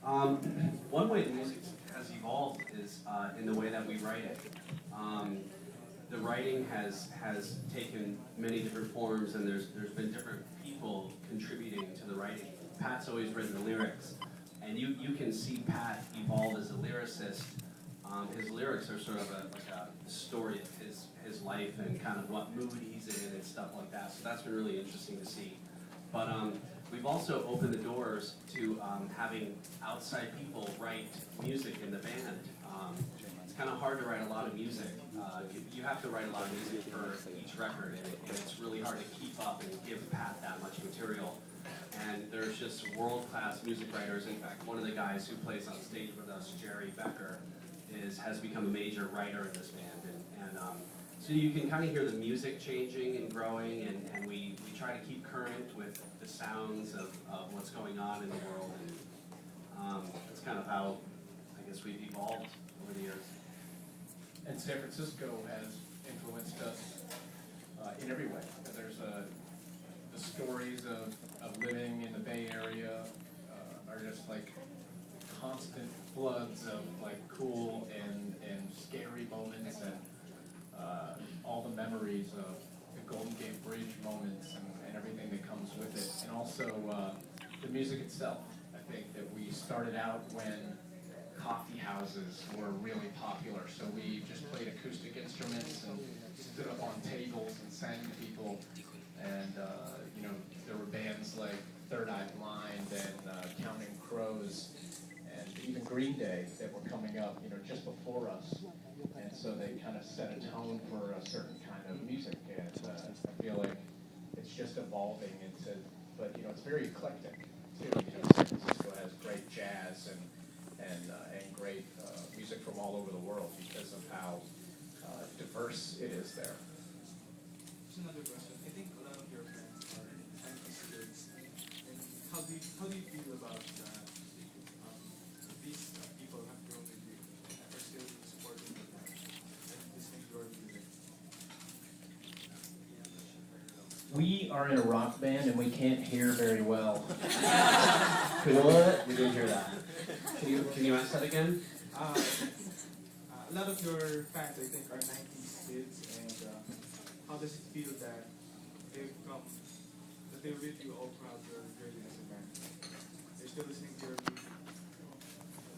One way the music has evolved is in the way that we write it. The writing has taken many different forms, and there's been different people contributing to the writing. Pat's always written the lyrics, and you can see Pat evolve as a lyricist. His lyrics are sort of like a story of his life and kind of what mood he's in and stuff like that. So that's been really interesting to see. But we've also opened the doors to having outside people write music in the band. It's kind of hard to write a lot of music. You have to write a lot of music for each record, and it's really hard to keep up and give Pat that much material. And there's just world-class music writers. In fact, one of the guys who plays on stage with us, Jerry Becker, has become a major writer in this band. And so you can kind of hear the music changing and growing, and we try to keep current with the sounds of what's going on in the world. And that's kind of how, I guess, we've evolved over the years. And San Francisco has influenced us in every way. There's the stories of living in the Bay Area are just like constant floods of like cool and scary moments, and all the memories of the Golden Gate Bridge moments and everything that comes with it. And also the music itself. I think that we started out when coffee houses were really popular, so we just played acoustic instruments and stood up on tables and sang to people. And there were bands like Third Eye Blind and Counting Crows and even Green Day that were coming up, just before us. And so they kind of set a tone for a certain kind of music. And I feel like it's just evolving but it's very eclectic too. San Francisco has great jazz and great music from all over the world because of how diverse it is there. Just another question. I think a lot of your friends are ambassadors. And how do you feel about that? These people have grown with you and are still supporting you and listening to your music? We are in a rock band and we can't hear very well. What? We didn't hear that. Can you ask that again? A lot of your fans, I think, are 90s kids, and how does it feel that they're with you all throughout your journey as a band? They're still listening to your music?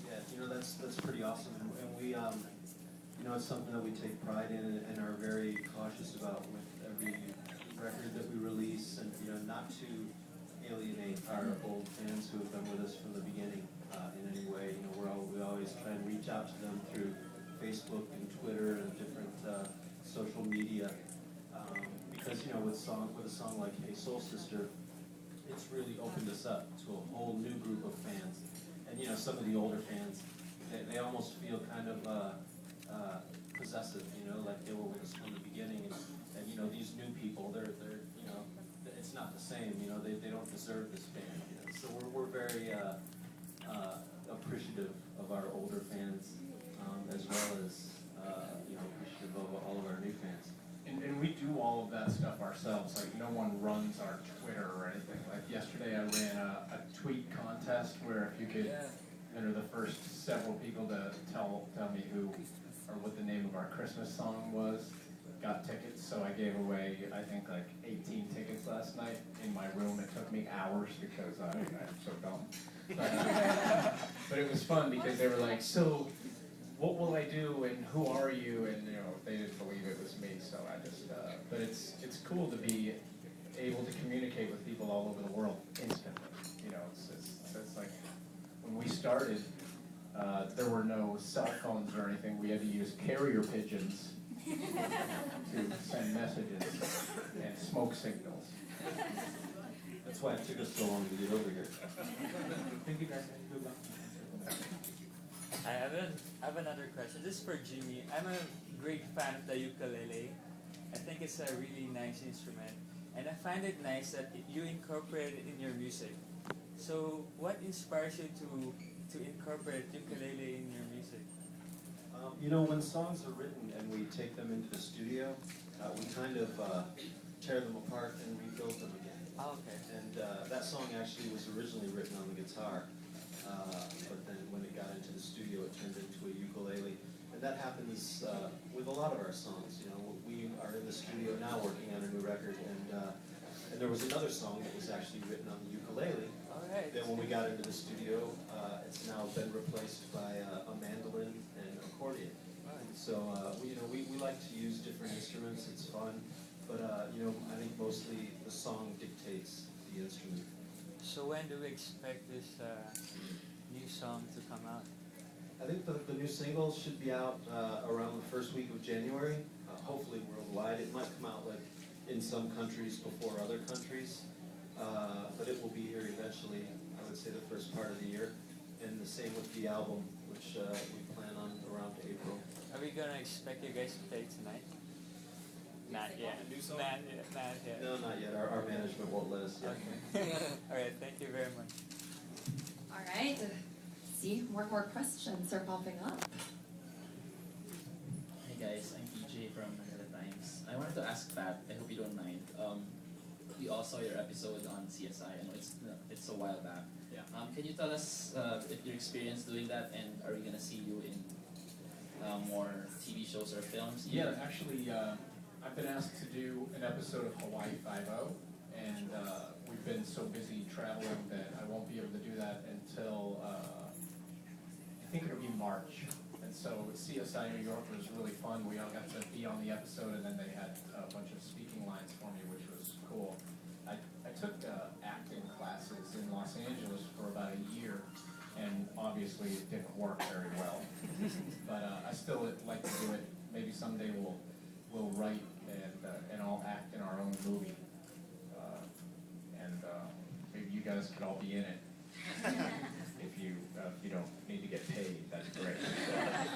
Yeah, that's pretty awesome, and we, it's something that we take pride in and are very cautious about with every record that we release, and not to alienate our old fans who have been with us from the beginning in any way. We always try and reach out to them through Facebook and Twitter and different social media, because with a song like Hey Soul Sister, it's really opened us up to a whole new group of fans. And some of the older fans, they almost feel kind of possessive, like they were with us from the beginning. And these new people, they're it's not the same. They don't deserve this band. So we're very appreciative of our older fans, as well as appreciative of all of our new fans. And we do all of that stuff ourselves. Like, no one runs our Twitter or anything. Like, yesterday I ran a tweet contest where if you could enter the first several people to tell me who or what the name of our Christmas song was, got tickets. So I gave away, I think, like 18 tickets last night in my room. It took me hours because I'm so dumb. But it was fun because they were like, so what will I do and who are you? And they didn't believe it was me. So I just, but it's cool to be able to communicate with people all over the world instantly. It's like when we started, there were no cell phones or anything. We had to use carrier pigeons to send messages and smoke signals. That's why it took us so long to get over here. Thank you guys, and good luck. I have another question. This is for Jimmy. I'm a great fan of the ukulele. I think it's a really nice instrument. And I find it nice that you incorporate it in your music. So what inspires you to incorporate ukulele in your music? When songs are written and we take them into the studio, we kind of tear them apart and rebuild them again. Oh, okay. And that song actually was originally written on the guitar. but then when it got into the studio, it turned into a ukulele. And that happens with a lot of our songs. You know, we are in the studio now working on a new record, and there was another song that was actually written on the ukulele. All right. Then when we got into the studio, it's now been replaced by a mandolin and accordion. So we like to use different instruments. It's fun, but I think mostly the song dictates the instrument. So when do we expect this new song to come out? I think the new single should be out around the first week of January. Hopefully worldwide. It might come out like in some countries before other countries, but it will be here eventually. I would say the first part of the year, and the same with the album, which we plan on around April. Are we gonna expect you guys to play tonight? Not yet. Not yet. No, not yet. Our management won't let us yet. Okay. All right. Thank you very much. All right. See, more questions are popping up. Hey guys, I'm PJ from Manila Times. I wanted to ask Pat, I hope you don't mind. We all saw your episode on CSI. I know it's a while back. Yeah. Can you tell us if your experience doing that, and are we gonna see you in more TV shows or films? Yeah, actually, I've been asked to do an episode of Hawaii Five-0, and we've been so busy traveling that I won't be able to do that until I think it'll be March. And so CSI New York was really fun. We all got to be on the episode, and then they had a bunch of speaking lines for me, which was cool. I took acting classes in Los Angeles for about a year, and obviously it didn't work very well. But I still like to do it. Maybe someday we'll write and all act in our own movie, and maybe you guys could all be in it. If you don't need to get paid, that'd be great.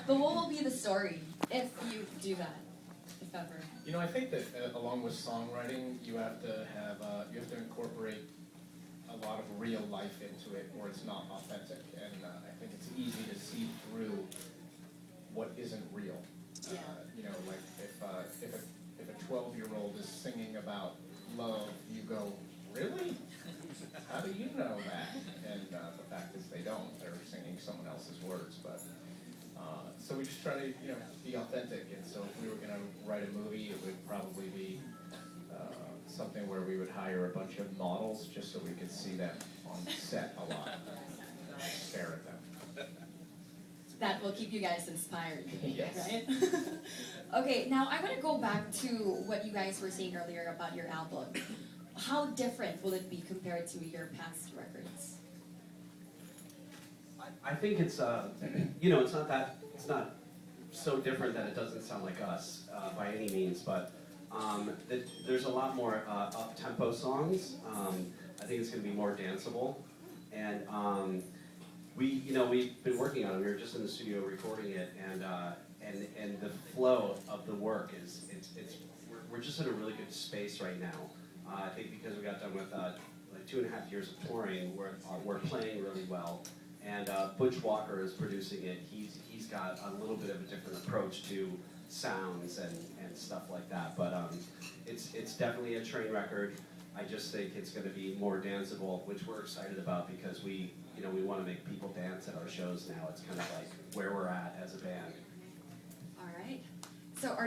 But what will be the story if you do that, if ever? You know, I think that along with songwriting, you have to incorporate a lot of real life into it, or it's not authentic. And I think it's easy to see through what isn't real. Yeah. You know, like if a 12-year-old is singing about love, you go, really? How do you know that? And the fact is they don't. They're singing someone else's words. But so we just try to be authentic. And so if we were going to write a movie, it would probably be something where we would hire a bunch of models just so we could see them on set a lot and stare at them. That will keep you guys inspired, Yes. right? Okay, now I want to go back to what you guys were saying earlier about your album. How different will it be compared to your past records? I think it's it's not so different that it doesn't sound like us by any means, but there's a lot more up-tempo songs. I think it's going to be more danceable, and we've been working on it. We were just in the studio recording it, and the flow of the work we're just in a really good space right now. I think because we got done with like 2.5 years of touring, we're playing really well. And Butch Walker is producing it. He's got a little bit of a different approach to sounds and stuff like that. But it's definitely a train record. I just think it's going to be more danceable, which we're excited about because we want to make people dance at our shows now. It's kind of like where we're at as a band. All right. So are